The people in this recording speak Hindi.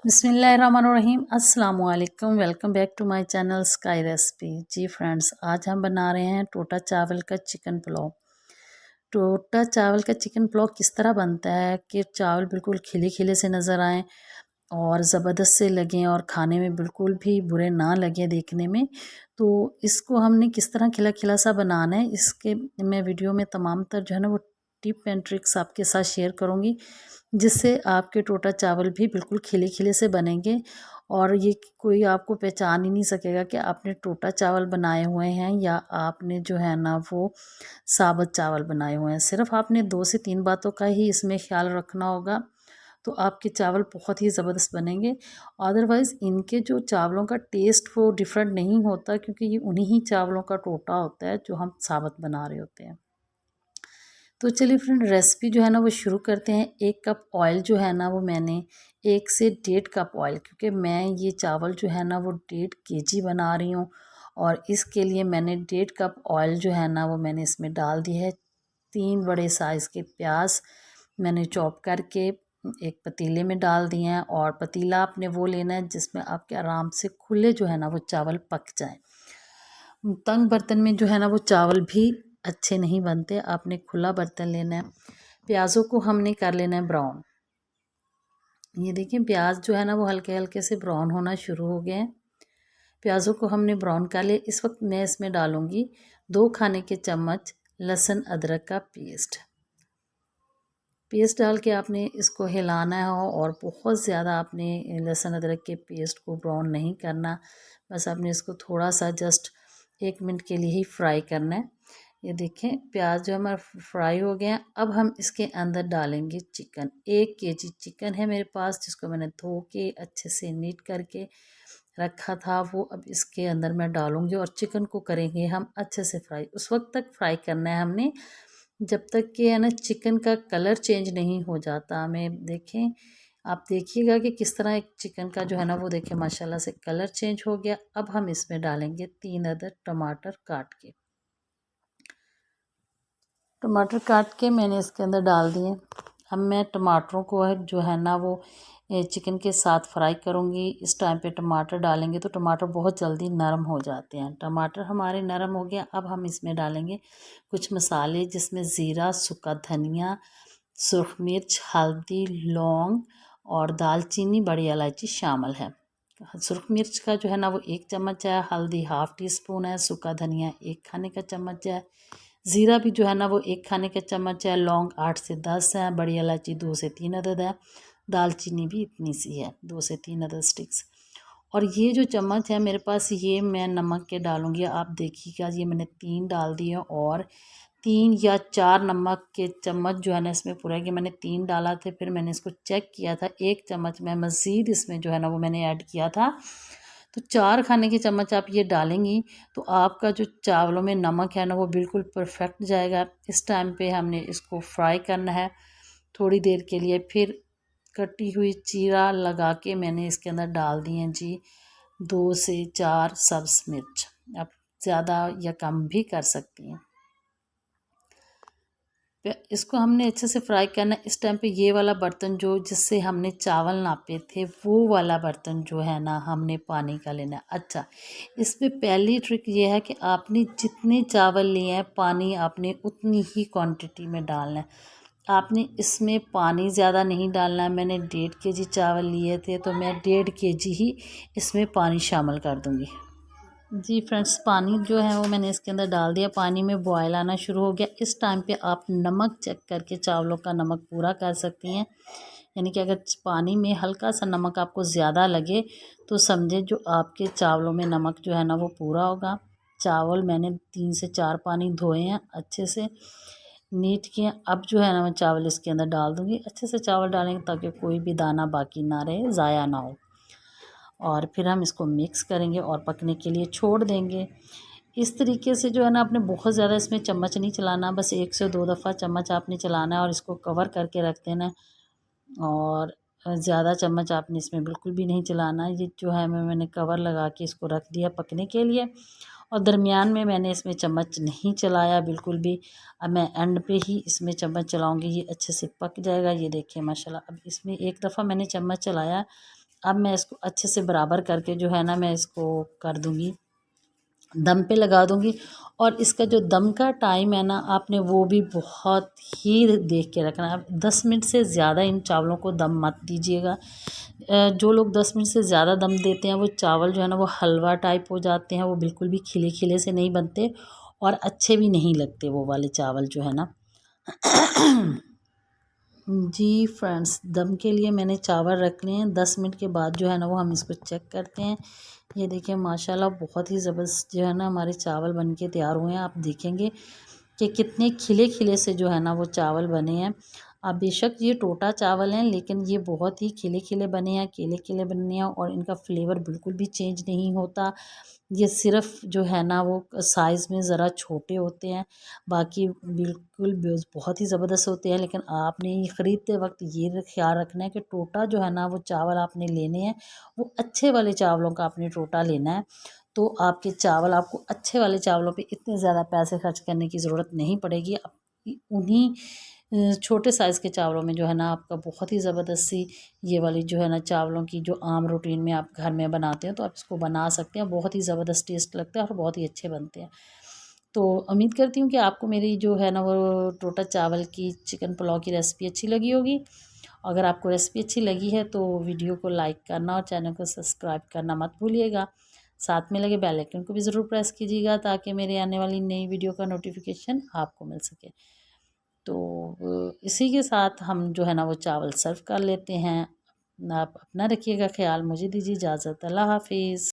बिस्मिल्लाहिर्रहमानिर्रहीम अस्सलाम वालेकुम। Welcome back to my channel sky recipe. जी फ्रेंड्स, आज हम बना रहे हैं टोटा चावल का चिकन पुलाव। टोटा चावल का चिकन पुलाव किस तरह बनता है कि चावल बिल्कुल खिले खिले से नज़र आएँ और ज़बरदस्त से लगें और खाने में बिल्कुल भी बुरे ना लगें देखने में। तो इसको हमने किस तरह खिला खिला सा बनाना है, इसके मैं वीडियो में तमाम तर जो है ना वो टिप एंड ट्रिक्स आपके साथ शेयर करूँगी, जिससे आपके टोटा चावल भी बिल्कुल खिले खिले से बनेंगे और ये कोई आपको पहचान ही नहीं सकेगा कि आपने टोटा चावल बनाए हुए हैं या आपने जो है ना वो साबुत चावल बनाए हुए हैं। सिर्फ आपने 2 से 3 बातों का ही इसमें ख्याल रखना होगा, तो आपके चावल बहुत ही ज़बरदस्त बनेंगे। अदरवाइज़ इनके जो चावलों का टेस्ट वो डिफरेंट नहीं होता, क्योंकि ये उन्हीं ही चावलों का टोटा होता है जो हम साबुत बना रहे होते हैं। तो चलिए फ्रेंड, रेसिपी जो है ना वो शुरू करते हैं। 1 कप ऑयल जो है ना वो मैंने 1 से 1.5 कप ऑयल, क्योंकि मैं ये चावल जो है ना वो 1.5 केजी बना रही हूँ और इसके लिए मैंने 1.5 कप ऑयल जो है ना वो मैंने इसमें डाल दी है। 3 बड़े साइज़ के प्याज मैंने चॉप करके एक पतीले में डाल दिए हैं और पतीला आपने वो लेना है जिसमें आपके आराम से खुले जो है ना वो चावल पक जाएं। तंग बर्तन में जो है ना वो चावल भी अच्छे नहीं बनते, आपने खुला बर्तन लेना है। प्याज़ों को हमने कर लेना है ब्राउन। ये देखिए प्याज जो है ना वो हल्के हल्के से ब्राउन होना शुरू हो गए हैं। प्याज़ों को हमने ब्राउन कर लिया। इस वक्त मैं इसमें डालूँगी 2 खाने के चम्मच लहसुन अदरक का पेस्ट डाल के आपने इसको हिलाना है और बहुत ज़्यादा आपने लहसुन अदरक के पेस्ट को ब्राउन नहीं करना। बस आपने इसको थोड़ा सा जस्ट 1 मिनट के लिए ही फ्राई करना है। ये देखें प्याज जो हमारा फ्राई हो गया है। अब हम इसके अंदर डालेंगे चिकन। 1 केजी चिकन है मेरे पास, जिसको मैंने धो के अच्छे से नीट करके रखा था। वो अब इसके अंदर मैं डालूँगी और चिकन को करेंगे हम अच्छे से फ्राई। उस वक्त तक फ्राई करना है हमने जब तक कि है ना चिकन का कलर चेंज नहीं हो जाता। हमें देखें, आप देखिएगा कि किस तरह एक चिकन का जो है ना वो देखें माशाल्लाह से कलर चेंज हो गया। अब हम इसमें डालेंगे 3 अदद टमाटर काट के। टमाटर काट के मैंने इसके अंदर डाल दिए। अब मैं टमाटरों को जो है ना वो चिकन के साथ फ्राई करूँगी। इस टाइम पे टमाटर डालेंगे तो टमाटर बहुत जल्दी नरम हो जाते हैं। टमाटर हमारे नरम हो गया। अब हम इसमें डालेंगे कुछ मसाले, जिसमें ज़ीरा, सूखा धनिया, सुरख मिर्च, हल्दी, लौंग और दालचीनी, बड़ी इलायची शामिल है। सुरख मिर्च का जो है ना वो 1 चम्मच है, हल्दी ½ टी स्पून है, सूखा धनिया 1 खाने का चम्मच है, ज़ीरा भी जो है ना वो 1 खाने का चम्मच है, लौंग 8 से 10 है, बड़ी इलायची 2 से 3 अदद है, दालचीनी भी इतनी सी है, 2 से 3 अदद स्टिक्स। और ये जो चम्मच है मेरे पास, ये मैं नमक के डालूँगी। आप देखिएगा, ये मैंने 3 डाल दिए और 3 या 4 नमक के चम्मच जो है ना इसमें पूरा है कि मैंने 3 डाला थे, फिर मैंने इसको चेक किया था, 1 चम्मच मैं मज़ीद इसमें जो है ना वो मैंने ऐड किया था। तो 4 खाने के चम्मच आप ये डालेंगी तो आपका जो चावलों में नमक है ना वो बिल्कुल परफेक्ट जाएगा। इस टाइम पे हमने इसको फ्राई करना है थोड़ी देर के लिए। फिर कटी हुई चीरा लगा के मैंने इसके अंदर डाल दी हैं जी 2 से 4 सब्ज़ मिर्च। आप ज़्यादा या कम भी कर सकती हैं। इसको हमने अच्छे से फ्राई करना है। इस टाइम पे ये वाला बर्तन जो जिससे हमने चावल नापे थे, वो वाला बर्तन जो है ना हमने पानी का लेना है। अच्छा, इसमें पहली ट्रिक ये है कि आपने जितने चावल लिए हैं पानी आपने उतनी ही क्वांटिटी में डालना है। आपने इसमें पानी ज़्यादा नहीं डालना है। मैंने 1.5 केजी चावल लिए थे तो मैं 1.5 केजी ही इसमें पानी शामिल कर दूँगी। जी फ्रेंड्स, पानी जो है वो मैंने इसके अंदर डाल दिया। पानी में बॉयल आना शुरू हो गया। इस टाइम पे आप नमक चेक करके चावलों का नमक पूरा कर सकती हैं। यानी कि अगर पानी में हल्का सा नमक आपको ज़्यादा लगे तो समझे जो आपके चावलों में नमक जो है ना वो पूरा होगा। चावल मैंने 3 से 4 पानी धोए हैं, अच्छे से नीट किए। अब जो है ना मैं चावल इसके अंदर डाल दूँगी। अच्छे से चावल डालेंगे ताकि कोई भी दाना बाकी ना रहे, ज़ाया ना हो। और फिर हम इसको मिक्स करेंगे और पकने के लिए छोड़ देंगे। इस तरीके से जो है ना आपने बहुत ज़्यादा इसमें चम्मच नहीं चलाना, बस 1 से 2 दफ़ा चम्मच आपने चलाना है और इसको कवर करके रख देना है। और ज़्यादा चम्मच आपने इसमें बिल्कुल भी नहीं चलाना। ये जो है मैंने कवर लगा के इसको रख दिया पकने के लिए और दरमियान में मैंने इसमें चम्मच नहीं चलाया बिल्कुल भी। अब मैं एंड पे ही इसमें चम्मच चलाऊँगी, ये अच्छे से पक जाएगा। ये देखिए माशाल्लाह, अब इसमें एक दफ़ा मैंने चम्मच चलाया, अब मैं इसको अच्छे से बराबर करके जो है ना मैं इसको कर दूँगी, दम पे लगा दूँगी। और इसका जो दम का टाइम है ना आपने वो भी बहुत ही देख के रखना है। 10 मिनट से ज़्यादा इन चावलों को दम मत दीजिएगा। जो लोग 10 मिनट से ज़्यादा दम देते हैं वो चावल जो है ना वो हलवा टाइप हो जाते हैं, वो बिल्कुल भी खिले खिले से नहीं बनते और अच्छे भी नहीं लगते वो वाले चावल जो है ना। जी फ्रेंड्स, दम के लिए मैंने चावल रख लिए हैं। 10 मिनट के बाद जो है ना वो हम इसको चेक करते हैं। ये देखिए माशाल्लाह बहुत ही ज़बरदस्त जो है ना हमारे चावल बन के तैयार हुए हैं। आप देखेंगे कि कितने खिले खिले से जो है ना वो चावल बने हैं। अब बेशक ये टोटा चावल हैं लेकिन ये बहुत ही खिले खिले बने हैं, केले केले बने हैं और इनका फ्लेवर बिल्कुल भी चेंज नहीं होता। ये सिर्फ़ जो है ना वो साइज़ में ज़रा छोटे होते हैं, बाकी बिल्कुल बहुत ही ज़बरदस्त होते हैं। लेकिन आपने ये ख़रीदते वक़्त ये ख़्याल रखना है कि टोटा जो है ना वो चावल आपने लेने हैं, वो अच्छे वाले चावलों का आपने टोटा लेना है। तो आपके चावल आपको अच्छे वाले चावलों पे इतने ज़्यादा पैसे खर्च करने की ज़रूरत नहीं पड़ेगी। उन्हीं छोटे साइज़ के चावलों में जो है ना आपका बहुत ही ज़बरदस्त सी ये वाली जो है ना चावलों की जो आम रूटीन में आप घर में बनाते हैं तो आप इसको बना सकते हैं। बहुत ही ज़बरदस्त टेस्ट लगता है और बहुत ही अच्छे बनते हैं। तो उम्मीद करती हूँ कि आपको मेरी जो है ना वो टोटा चावल की चिकन पुलाव की रेसिपी अच्छी लगी होगी। अगर आपको रेसिपी अच्छी लगी है तो वीडियो को लाइक करना और चैनल को सब्सक्राइब करना मत भूलिएगा। साथ में लगे बेल आइकन को भी ज़रूर प्रेस कीजिएगा ताकि मेरे आने वाली नई वीडियो का नोटिफिकेशन आपको मिल सके। तो इसी के साथ हम जो है ना वो चावल सर्व कर लेते हैं। आप अपना रखिएगा ख्याल। मुझे दीजिए इजाज़त। अल्लाह हाफ़िज़।